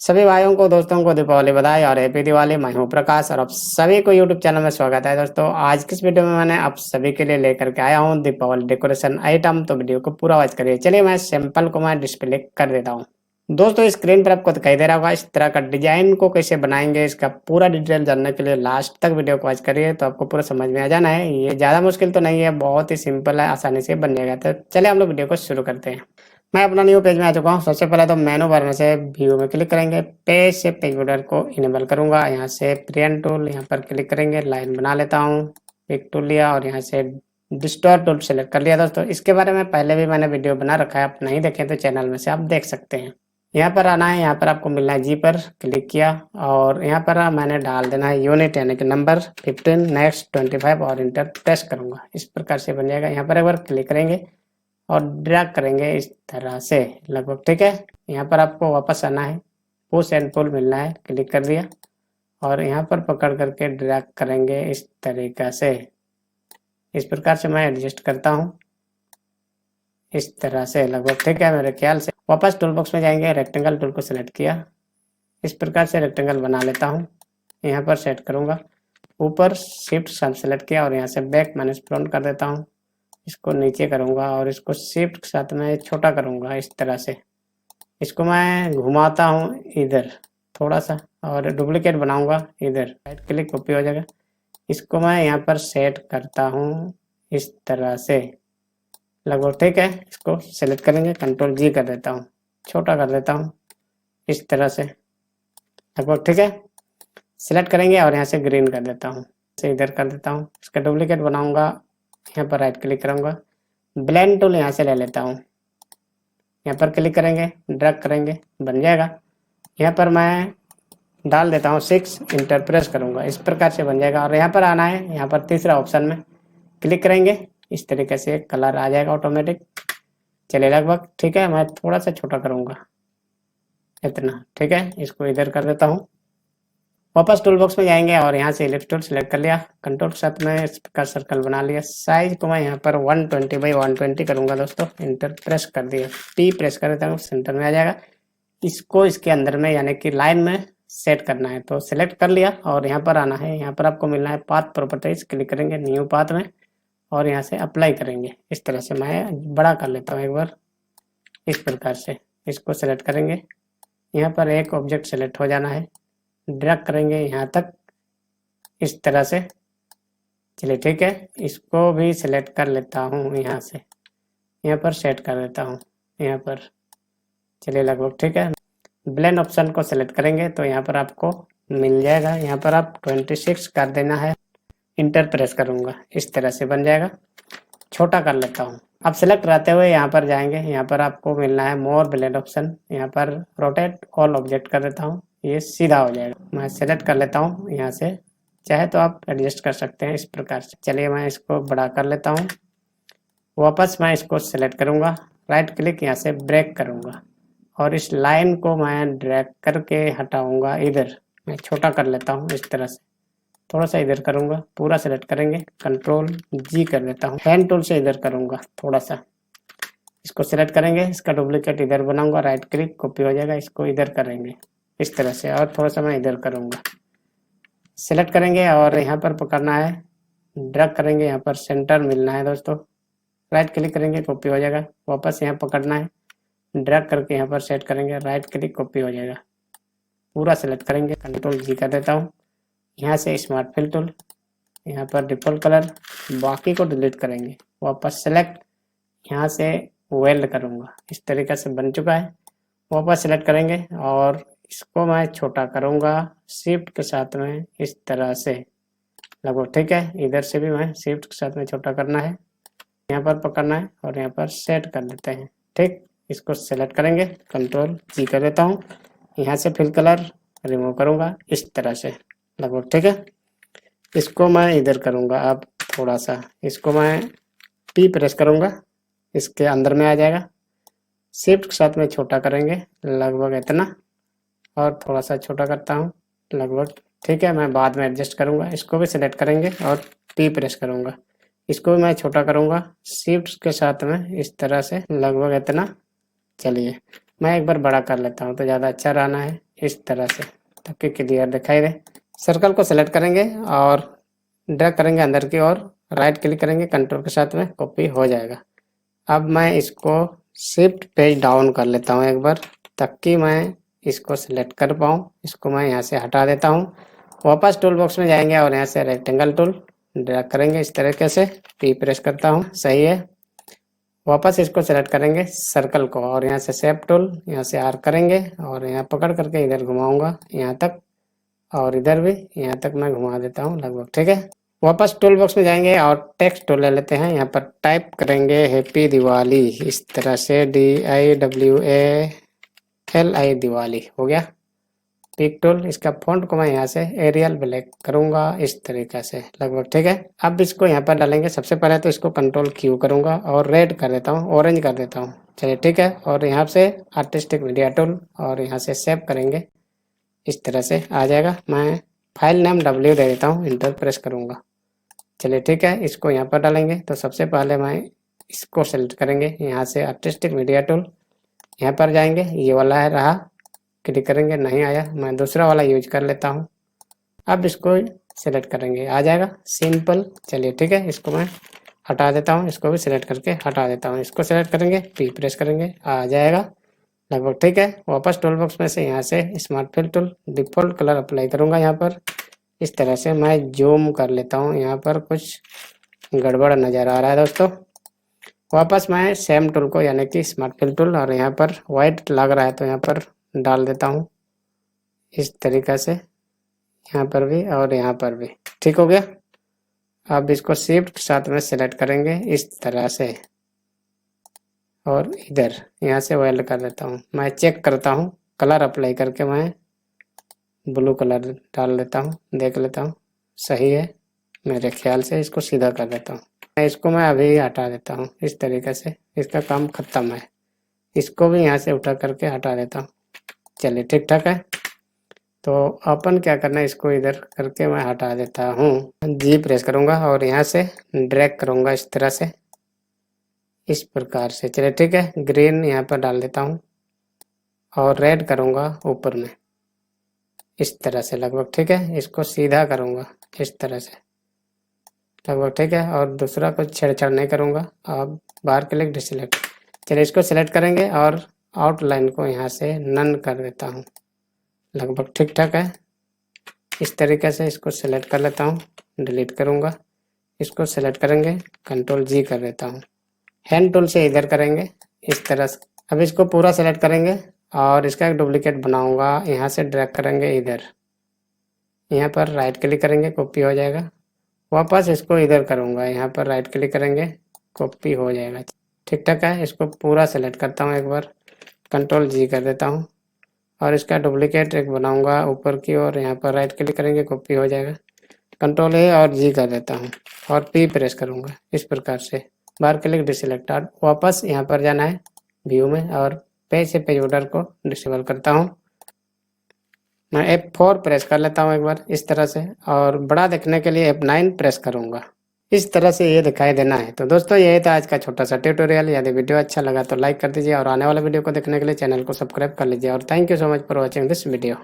सभी भाइयों को दोस्तों को दीपावली बधाई और हैप्पी दिवाली। मैं हूं प्रकाश और आप सभी को यूट्यूब चैनल में स्वागत है। दोस्तों आज की इस वीडियो में मैंने आप सभी के लिए लेकर के आया हूं दीपावली डेकोरेशन आइटम। तो वीडियो को पूरा वॉच करिए। चलिए मैं सैंपल को मैं डिस्प्ले कर देता हूं। दोस्तों स्क्रीन पर आपको दिखाई दे रहा होगा इस तरह का डिजाइन को कैसे बनाएंगे, इसका पूरा डिटेल जानने के लिए लास्ट तक वीडियो को वॉच करिए तो आपको पूरा समझ में आ जाना है। ये ज्यादा मुश्किल तो नहीं है, बहुत ही सिंपल है, आसानी से बन जाएगा। तो चलिए हम लोग वीडियो को शुरू करते हैं। मैं अपना न्यू पेज में आ चुका हूँ। सबसे पहले तो मेनू बार में से व्यू में क्लिक करेंगे, पेज से पेज बॉर्डर को इनेबल करूंगा। यहाँ से प्रिंट टूल यहाँ पर क्लिक करेंगे, लाइन बना लेता हूँ, पिक टूल लिया और यहाँ से डिस्टॉर्ट टूल सेलेक्ट कर लिया। दोस्तों इसके बारे में पहले भी मैंने वीडियो बना रखा है, आप नहीं देखें तो चैनल में से आप देख सकते हैं। यहाँ पर आना है, यहाँ पर आपको मिलना है जी पर क्लिक किया और यहाँ पर मैंने डाल देना है यूनिट यानी कि नंबर 15, नेक्स्ट 25 और इंटर प्रेस करूंगा। इस प्रकार से बन जाएगा। यहाँ पर एक बार क्लिक करेंगे और ड्रैग करेंगे इस तरह से लगभग, ठीक है। यहाँ पर आपको वापस आना है, पुश एंड पुल मिलना है, क्लिक कर दिया और यहाँ पर पकड़ करके ड्रैग करेंगे इस तरीका से। इस प्रकार से मैं एडजस्ट करता हूँ इस तरह से लगभग, ठीक है मेरे ख्याल से। वापस टूल बॉक्स में जाएंगे, रेक्टेंगल टूल को सिलेक्ट किया, इस प्रकार से रेक्टेंगल बना लेता हूँ। यहाँ पर सेट करूँगा, ऊपर शिफ्ट सेलेक्ट किया और यहाँ से बैक माइनस फ्रंट कर देता हूँ। इसको नीचे करूंगा और इसको शिफ्ट के साथ में छोटा करूंगा इस तरह से। इसको मैं घुमाता हूँ इधर थोड़ा सा और डुप्लीकेट बनाऊंगा इधर, राइट क्लिक कॉपी हो जाएगा। इसको मैं यहाँ पर सेट करता हूँ इस तरह से लगभग, ठीक है। इसको सेलेक्ट करेंगे, कंट्रोल जी कर देता हूँ, छोटा कर देता हूँ इस तरह से लगभग, ठीक है। सिलेक्ट करेंगे और यहाँ से ग्रीन कर देता हूँ, से इधर कर देता हूँ। इसका डुप्लीकेट बनाऊंगा, यहाँ पर राइट क्लिक करूंगा, ब्लेंड टूल यहाँ से ले लेता हूँ, यहाँ पर क्लिक करेंगे, ड्रैग करेंगे, बन जाएगा। यहाँ पर मैं डाल देता हूँ 6, इंटर प्रेस करूंगा, इस प्रकार से बन जाएगा। और यहाँ पर आना है, यहाँ पर तीसरा ऑप्शन में क्लिक करेंगे, इस तरीके से कलर आ जाएगा ऑटोमेटिक। चलिए लगभग, ठीक है। मैं थोड़ा सा छोटा करूंगा इतना, ठीक है। इसको इधर कर देता हूँ। वापस टूल बॉक्स में जाएंगे और यहाँ से इलिप्स टूल सेलेक्ट कर लिया, कंट्रोल के साथ में इस प्रकार सर्कल बना लिया। साइज को मैं यहाँ पर 120 बाई 120 करूंगा दोस्तों, इंटर प्रेस कर दिया, पी प्रेस कर देता हूँ, सेंटर में आ जाएगा। इसको इसके अंदर में यानी कि लाइन में सेट करना है तो सेलेक्ट कर लिया और यहाँ पर आना है, यहाँ पर आपको मिलना है पाथ प्रॉपर्टीज, क्लिक करेंगे न्यू पाथ में और यहाँ से अप्लाई करेंगे। इस तरह से मैं बड़ा कर लेता हूँ एक बार इस प्रकार से। इसको सेलेक्ट करेंगे, यहाँ पर एक ऑब्जेक्ट सेलेक्ट हो जाना है, ड्रैग करेंगे यहाँ तक इस तरह से। चलिए ठीक है, इसको भी सिलेक्ट कर लेता हूँ, यहाँ से यहाँ पर सेट कर देता हूँ यहाँ पर। चलिए लगभग, ठीक है। ब्लेंड ऑप्शन को सिलेक्ट करेंगे तो यहाँ पर आपको मिल जाएगा, यहाँ पर आप 26 कर देना है, इंटर प्रेस करूँगा, इस तरह से बन जाएगा। छोटा कर लेता हूँ। अब सिलेक्ट रहते हुए यहाँ पर जाएंगे, यहाँ पर आपको मिलना है मोर ब्लेंड ऑप्शन, यहाँ पर रोटेट ऑल ऑब्जेक्ट कर देता हूँ, ये सीधा हो जाएगा। मैं सेलेक्ट कर लेता हूँ यहाँ से, चाहे तो आप एडजस्ट कर सकते हैं इस प्रकार से। चलिए मैं इसको बड़ा कर लेता हूँ। वापस मैं इसको सेलेक्ट करूँगा, राइट क्लिक यहाँ से ब्रेक करूँगा और इस लाइन को मैं ड्रैग करके हटाऊँगा इधर। मैं छोटा कर लेता हूँ इस तरह से, थोड़ा सा इधर करूँगा, पूरा सेलेक्ट करेंगे, कंट्रोल जी कर देता हूँ, हैंड टूल से इधर करूँगा थोड़ा सा। इसको सेलेक्ट करेंगे, इसका डुप्लीकेट इधर बनाऊंगा, राइट क्लिक कॉपी हो जाएगा, इसको इधर करेंगे इस तरह से और थोड़ा सा मैं इधर करूँगा। सेलेक्ट करेंगे और यहाँ पर पकड़ना है, ड्रैग करेंगे, यहाँ पर सेंटर मिलना है दोस्तों, राइट क्लिक करेंगे, कॉपी हो जाएगा। वापस यहाँ पकड़ना है, ड्रैग करके यहाँ पर सेट करेंगे, राइट क्लिक कॉपी हो जाएगा। पूरा सेलेक्ट करेंगे, कंट्रोल जी कर देता हूँ। यहाँ से स्मार्ट फिल टूल, यहाँ पर डिफॉल्ट कलर, बाकी को डिलीट करेंगे। वापस सेलेक्ट, यहाँ से वेल्ड करूँगा, इस तरीके से बन चुका है। वापस सेलेक्ट करेंगे और इसको मैं छोटा करूँगा शिफ्ट के साथ में इस तरह से लगभग, ठीक है। इधर से भी मैं शिफ्ट के साथ में छोटा करना है, यहाँ पर पकड़ना है और यहाँ पर सेट कर देते हैं, ठीक। इसको सेलेक्ट करेंगे, कंट्रोल जी कर देता हूँ, यहाँ से फिल कलर रिमूव करूँगा इस तरह से लगभग, ठीक है। इसको मैं इधर करूँगा, अब थोड़ा सा इसको मैं पी प्रेस करूँगा, इसके अंदर में आ जाएगा। शिफ्ट के साथ में छोटा करेंगे लगभग इतना और थोड़ा सा छोटा करता हूँ लगभग, ठीक है। मैं बाद में एडजस्ट करूँगा। इसको भी सिलेक्ट करेंगे और पी प्रेस करूँगा, इसको भी मैं छोटा करूँगा शिफ्ट के साथ में इस तरह से लगभग इतना। चलिए मैं एक बार बड़ा कर लेता हूँ तो ज़्यादा अच्छा रहना है। इस तरह से ताकि क्लियर दिखाई दे। सर्कल को सेलेक्ट करेंगे और ड्रैग करेंगे अंदर की ओर, राइट क्लिक करेंगे, कंट्रोल के साथ में कॉपी हो जाएगा। अब मैं इसको शिफ्ट पेज डाउन कर लेता हूँ एक बार, ताकि मैं इसको सिलेक्ट कर पाऊँ। इसको मैं यहाँ से हटा देता हूँ। वापस टूल बॉक्स में जाएंगे और यहाँ से रेक्टेंगल टूल ड्रैग करेंगे इस तरीके से, पी प्रेस करता हूँ, सही है। वापस इसको सेलेक्ट करेंगे सर्कल को और यहाँ से शेप टूल, यहाँ से आर्क करेंगे और यहाँ पकड़ करके इधर घुमाऊंगा यहाँ तक, और इधर भी यहाँ तक मैं घुमा देता हूँ लगभग, ठीक है। वापस टूल बॉक्स में जाएंगे और टेक्स्ट टूल ले लेते हैं। यहाँ पर टाइप करेंगे हैप्पी दिवाली, इस तरह से DIWALI दिवाली हो गया। पिक टूल, इसका फॉन्ट को मैं यहाँ से एरियल ब्लैक करूँगा इस तरीके से लगभग, ठीक है। अब इसको यहाँ पर डालेंगे। सबसे पहले तो इसको कंट्रोल Q करूँगा और रेड कर देता हूँ, ऑरेंज कर देता हूँ, चलिए ठीक है। और यहाँ से आर्टिस्टिक मीडिया टूल और यहाँ से सेव करेंगे, इस तरह से आ जाएगा। मैं फाइल नेम W दे देता हूँ, इंटर प्रेस करूँगा, चलिए ठीक है। इसको यहाँ पर डालेंगे तो सबसे पहले मैं इसको सेलेक्ट करेंगे, यहाँ से आर्टिस्टिक मीडिया टूल, यहाँ पर जाएंगे, ये वाला है रहा, क्लिक करेंगे, नहीं आया, मैं दूसरा वाला यूज कर लेता हूँ। अब इसको सेलेक्ट करेंगे, आ जाएगा सिंपल, चलिए ठीक है। इसको मैं हटा देता हूँ, इसको भी सिलेक्ट करके हटा देता हूँ। इसको सेलेक्ट करेंगे, P प्रेस करेंगे, आ जाएगा लगभग, ठीक है। वापस टूल बॉक्स में से यहाँ से smart fill tool, default colour apply करूँगा यहाँ पर, इस तरह से मैं जूम कर लेता हूँ। यहाँ पर कुछ गड़बड़ नज़र आ रहा है दोस्तों। वापस मैं सेम टूल को यानी कि स्मार्ट फिल टूल, और यहाँ पर वाइट लग रहा है तो यहाँ पर डाल देता हूँ इस तरीक़ा से, यहाँ पर भी और यहाँ पर भी, ठीक हो गया। अब इसको शिफ्ट के साथ में सेलेक्ट करेंगे इस तरह से और इधर यहाँ से वेल्ड कर देता हूँ। मैं चेक करता हूँ, कलर अप्लाई करके मैं ब्लू कलर डाल देता हूँ, देख लेता हूँ, सही है मेरे ख्याल से। इसको सीधा कर देता हूँ, इसको मैं अभी हटा देता हूँ इस तरीके से, इसका काम खत्म है। इसको भी यहाँ से उठा करके हटा देता हूँ, चलिए ठीक ठाक है। तो अपन क्या करना है, इसको इधर करके मैं हटा देता हूँ, G प्रेस करूँगा और यहाँ से ड्रैग करूँगा इस तरह से, इस प्रकार से, चलिए ठीक है। ग्रीन यहाँ पर डाल देता हूँ और रेड करूँगा ऊपर में इस तरह से लगभग, ठीक है। इसको सीधा करूँगा इस तरह से लगभग, ठीक है। और दूसरा कुछ छेड़छाड़ नहीं करूँगा। अब बाहर क्लिक डिसलेक्ट, चलिए इसको सेलेक्ट करेंगे और आउटलाइन को यहाँ से नन कर देता हूँ लगभग, ठीक ठाक है। इस तरीके से इसको सेलेक्ट कर लेता हूँ, डिलीट करूँगा, इसको सेलेक्ट करेंगे, कंट्रोल G कर देता हूँ, हैंड टूल से इधर करेंगे इस तरह से। अब इसको पूरा सेलेक्ट करेंगे और इसका एक डुप्लीकेट बनाऊंगा, यहाँ से ड्रैग करेंगे इधर, यहाँ पर राइट क्लिक करेंगे, कॉपी हो जाएगा। वापस इसको इधर करूँगा, यहाँ पर राइट क्लिक करेंगे, कॉपी हो जाएगा, ठीक ठाक है। इसको पूरा सेलेक्ट करता हूँ एक बार, कंट्रोल G कर देता हूँ और इसका डुप्लीकेट एक बनाऊंगा ऊपर की ओर, यहाँ पर राइट क्लिक करेंगे, कॉपी हो जाएगा, कंट्रोल A और G कर देता हूँ और P प्रेस करूँगा इस प्रकार से, बाहर क्लिक डिसलेक्ट। वापस यहाँ पर जाना है व्यू में और पेज से पेज ऑर्डर को डिसेबल करता हूँ। मैं F4 प्रेस कर लेता हूँ एक बार इस तरह से, और बड़ा देखने के लिए F9 प्रेस करूँगा, इस तरह से ये दिखाई देना है। तो दोस्तों यही था आज का छोटा सा ट्यूटोरियल। यदि वीडियो अच्छा लगा तो लाइक कर दीजिए और आने वाले वीडियो को देखने के लिए चैनल को सब्सक्राइब कर लीजिए। और thank you so much for watching this video.